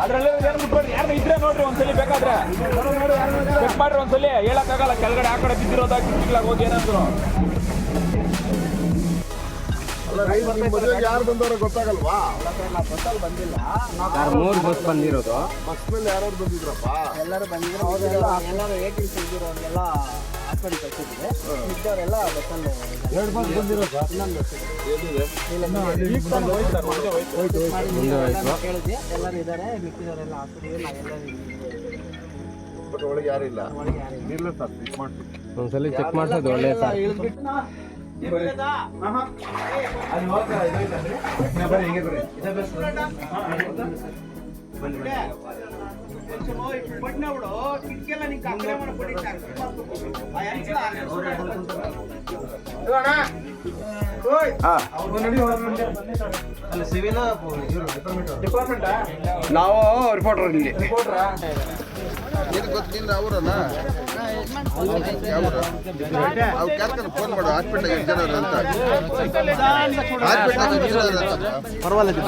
ಅದ್ರಲ್ಲಿ ಯಾರು ಇದ್ರೆ ನೋಡ್ರಿ ಒಂದ್ಸಲಿ ಬೇಕಾದ್ರೆ ಚೆಕ್ ಮಾಡ್ರಿ ಒಂದ್ಸಲಿ ಹೇಳಕ್ಕಾಗಲ್ಲ ಕೆಳಗಡೆ ಆ ಕಡೆ ಬಿದ್ದಿರೋದಾಗ ಕಿಟ್ಲಾಗ ಹೋಗಿ ಏನಾದ್ರು ಯಾರು ಬಂದವ್ರೆ ಗೊತ್ತಾಗಲ್ವಾ? ಬಸ್ಸಲ್ಲಿ ಬಂದಿಲ್ಲ, 3 ಬಸ್ ಬಂದಿರೋದು. ಬಸ್ ಮೇಲೆ ಯಾರು ಬಂದಿದ್ರಪ್ಪ? ಎಲ್ಲರೂ ಬಂದಿದ್ರು. ಎಲ್ಲರೂ ಏಟಿಲ್ಸ್ ಇದ್ದಿರೋ ಅವ್ರಿಗೆಲ್ಲ ಹಾಸ್ಪಿಟಲ್ ಕಳ್ಸಿದ್ರೆ ಇದ್ದವರೆಲ್ಲ ಬಸ್ಸಲ್ಲಿ 2 ಬಸ್ ಬಂದಿರೋ ಇನ್ನೊಂದು ಬಸ್ ಕೇಳಿದ್ವಿ. ಎಲ್ಲರೂ ಇದ್ದಾರೆ, ಮಿಕ್ಕಿದವರೆಲ್ಲ ಹಾಸ್ಪಿಟಲ್. ಬಟ್ ಒಳಗೆ ಯಾರು ಇಲ್ಲ. ಒಂದ್ಸಲಿ ಚೆಕ್ ಮಾಡ್ಸೋದು ಒಳ್ಳೆಯ ಸರ್. ನಾವು ರಿಪೋರ್ಟರ್ ಇಲ್ಲಿ ಗೊತ್ತಿಲ್ಲ ಅವರಲ್ಲ ಅವ್ರು ಕರ್ಕೊಂಡು ಫೋನ್ ಮಾಡು ಹಾಸ್ಪಿಟ್ಲ್ ಅಂತ ಪರವಾಗಿಲ್ಲ.